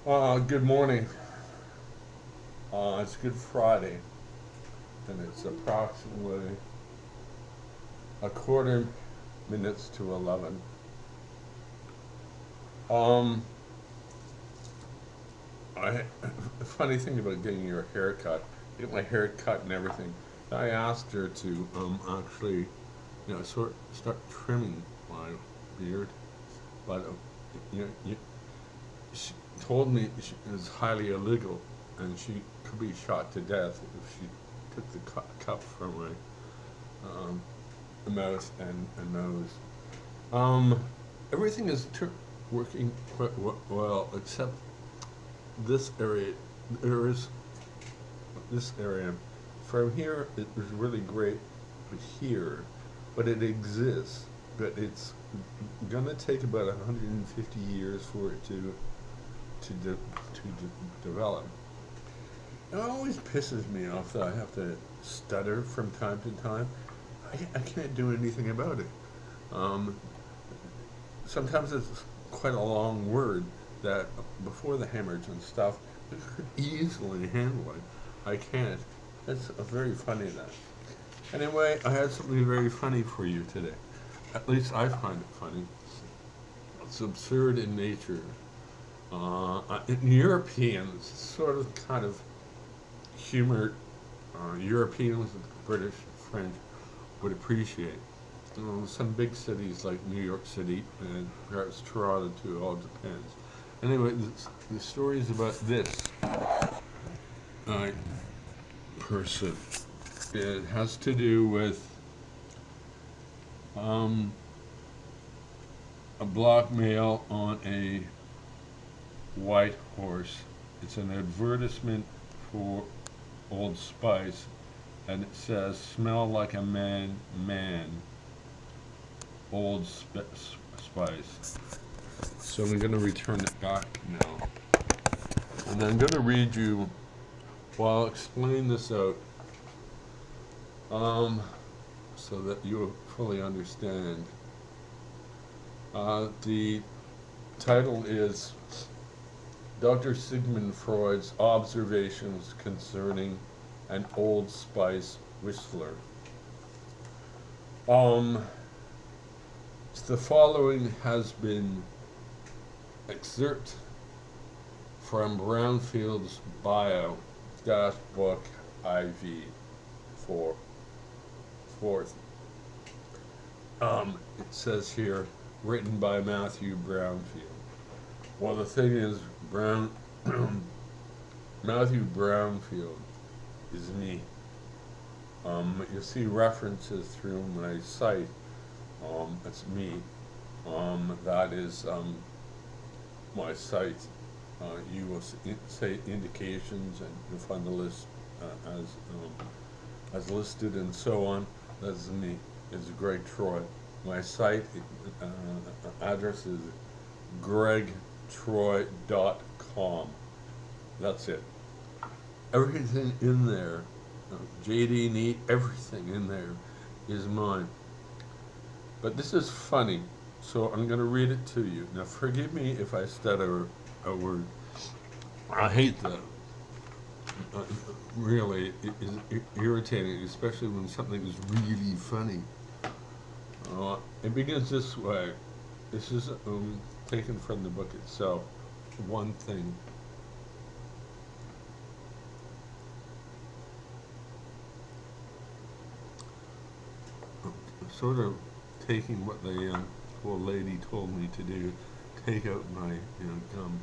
Good morning. It's Good Friday, and it's approximately a quarter minutes to 11. Um, I funny thing about getting your hair cut, get my hair cut and everything. I asked her to actually, start trimming my beard, but she told me it was highly illegal, and she could be shot to death if she took the cup from my um, mouth and nose. Um, Everything is working quite well except this area. There is this area. From here, it was really great here, but it exists. But it's gonna take about 150 years for it to develop. It always pisses me off that I have to stutter from time to time. I can't do anything about it. Um, Sometimes it's quite a long word that before the hemorrhage and stuff, I could easily handle it. I can't. It's very funny that. Anyway, I had something very funny for you today. At least I find it funny. It's absurd in nature. In Europeans, sort of kind of humor Europeans, British, French would appreciate. Some big cities like New York City and perhaps Toronto too, all depends. Anyway, the story is about this uh, person. It has to do with um, a black male on a white horse. It's an advertisement for Old Spice, and it says, "Smell like a man, man, Old Spice." So I'm going to return it back now. And I'm going to read you, while I'll explain this out, um, so that you fully understand. The title is Dr. Sigmund Freud's Observations Concerning an Old Spice Whistler. Um, the following has been excerpt from Brownfield's bio dash book IV for fourth. It says here, written by Matthew Brownfield. Well, the thing is, Matthew Brownfield is me. You see references through my site. It's me. That is my site. You will say indications, and you'll find the list as listed and so on. That's me. It's Greg Troy. My site address is gregtroy.com. That's it. Everything in there, JD Neat, everything in there is mine. But this is funny, so I'm going to read it to you. Now, forgive me if I stutter a word. I hate that. Really, it is irritating, especially when something is really funny. It begins this way. This is taken from the book itself. One thing. Sort of taking what the old lady told me to do, take out my gum.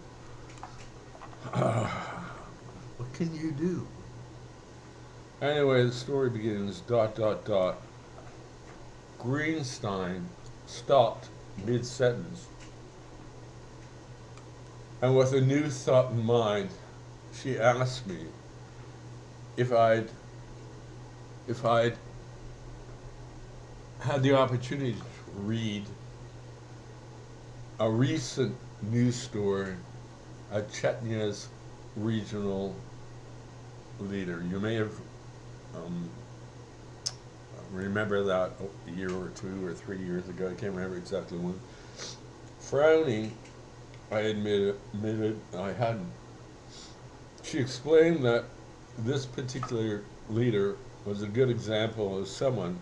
What can you do? Anyway, the story begins dot dot dot. Greenstein stopped mid sentence, and with a new thought in mind, she asked me if I'd had the opportunity to read a recent news story at Chetnia's regional leader. You may have um, remember that a year or 2 or 3 years ago. I can't remember exactly when. Frowning I admitted I hadn't. She explained that this particular leader was a good example of someone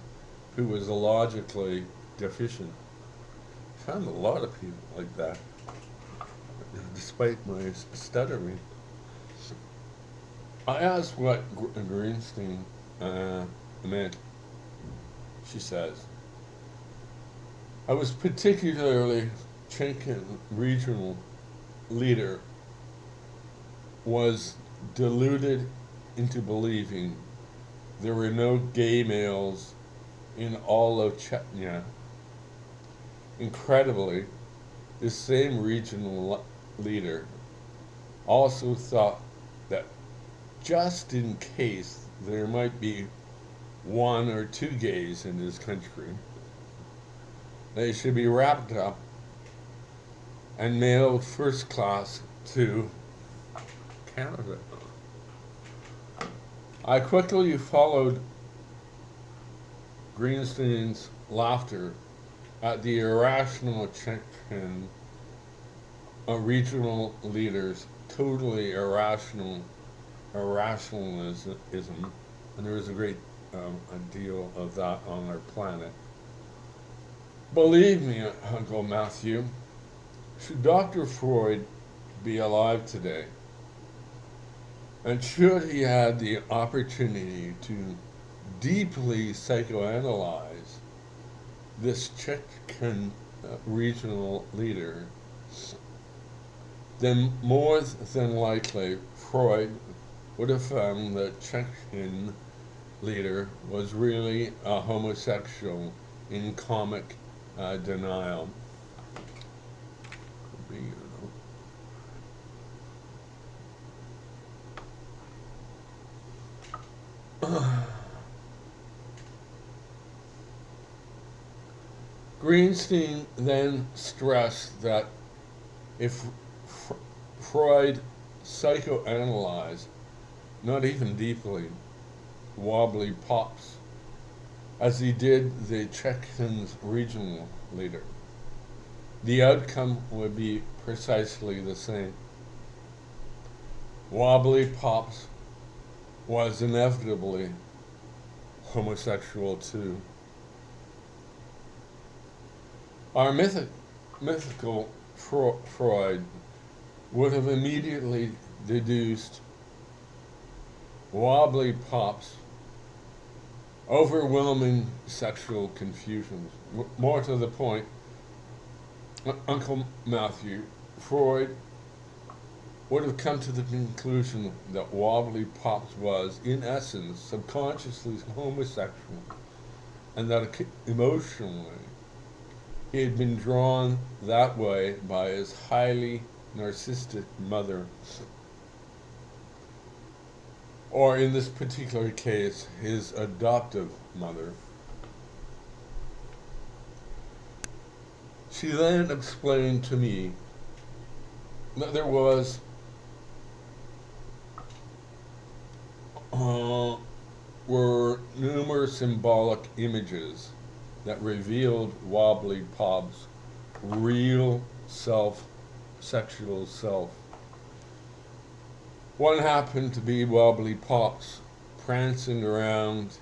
who was logically deficient. I found a lot of people like that, despite my stuttering. I asked what Greenstein meant. She says, I was particularly thinking regional leader was deluded into believing there were no gay males in all of Chechnya. Incredibly, this same regional leader also thought that just in case there might be one or two gays in his country, they should be wrapped up and mailed first class to Canada. I quickly followed Greenstein's laughter at the irrational Chechen regional leaders' totally irrationalism, and there is a great a deal of that on our planet. Believe me, Uncle Matthew, should Dr. Freud be alive today, and should he had the opportunity to deeply psychoanalyze this Chechen regional leader, then more than likely Freud would have found that Chechen leader was really a homosexual in comic denial. Could be, Greenstein then stressed that if Freud psychoanalyzed, not even deeply, Wobbly-Pops, as he did the Chechen's regional leader, the outcome would be precisely the same. Wobbly-Pops was inevitably homosexual too. Our mythical Freud would have immediately deduced Wobbly-Pops' overwhelming sexual confusions. More to the point, Uncle Matthew, Freud would have come to the conclusion that Wobbly-Pops was, in essence, subconsciously homosexual, and that emotionally he had been drawn that way by his highly narcissistic mother, or in this particular case, his adoptive mother. She then explained to me that there were numerous symbolic images that revealed Wobbly-Pops' real sexual self. One happened to be Wobbly-Pops prancing around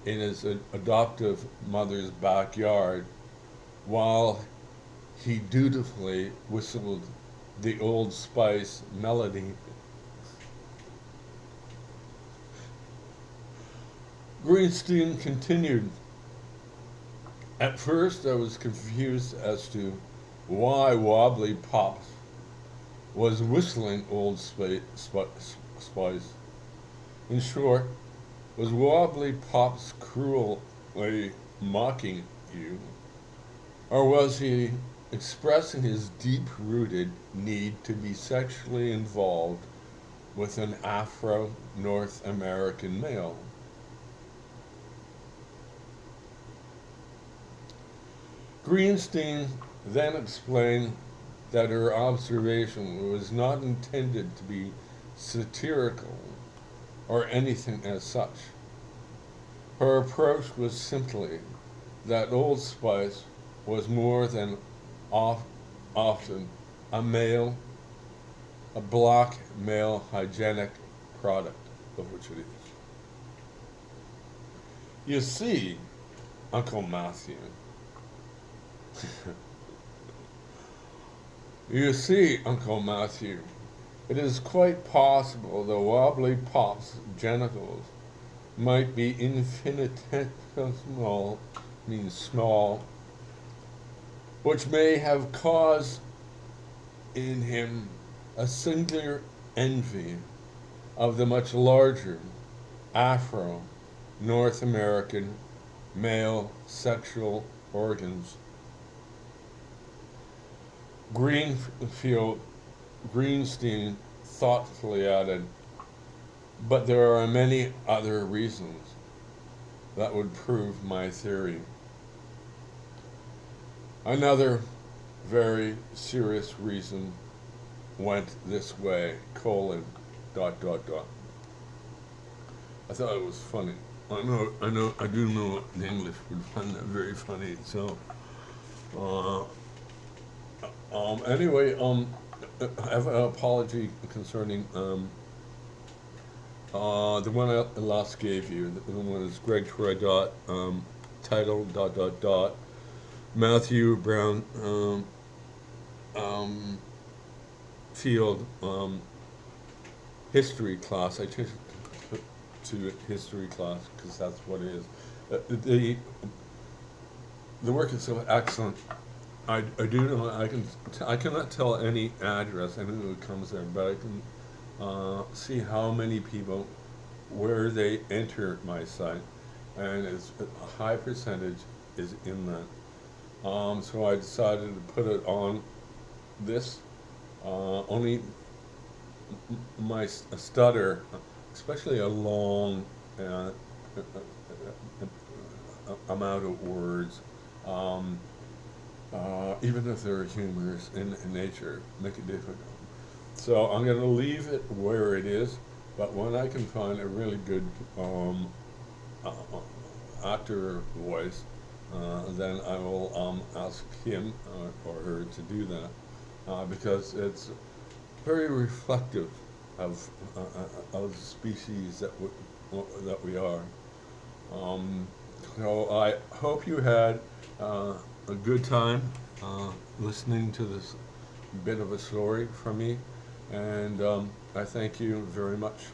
in his adoptive mother's backyard while he dutifully whistled the Old Spice melody. Greenstein continued. At first I was confused as to why Wobbly-Pops was whistling Old Spice. In short, was Wobbly-Pops cruelly mocking you? Or was he expressing his deep-rooted need to be sexually involved with an Afro-North American male? Greenstein then explained that her observation was not intended to be satirical or anything as such. Her approach was simply that Old Spice was more than often a male, a black male hygienic product, of which it is. You see, Uncle Matthew, you see, Uncle Matthew, it is quite possible the Wobbly-Pops' genitals might be infinitesimal, means small, which may have caused in him a singular envy of the much larger Afro-North American male sexual organs. Greenstein thoughtfully added, but there are many other reasons that would prove my theory. Another very serious reason went this way, colon, dot, dot, dot. I thought it was funny. I do know the English would find that very funny, so, anyway, I have an apology concerning, the one I last gave you. The one is Greg Troy dot, title, dot, dot, dot, Matthew Brown, field, history class. I changed it to history class because that's what it is. The work is so excellent. I do know I cannot tell any address, I know who comes there, but I can see how many people, where they enter my site, and it's a high percentage is in that. So I decided to put it on this. Only my stutter, especially a long amount of words, even if they're humorous in nature, make it difficult. So I'm going to leave it where it is, but when I can find a really good actor voice, then I will ask him or her to do that, because it's very reflective of the species that we are. So I hope you had a good time listening to this bit of a story from me, and I thank you very much.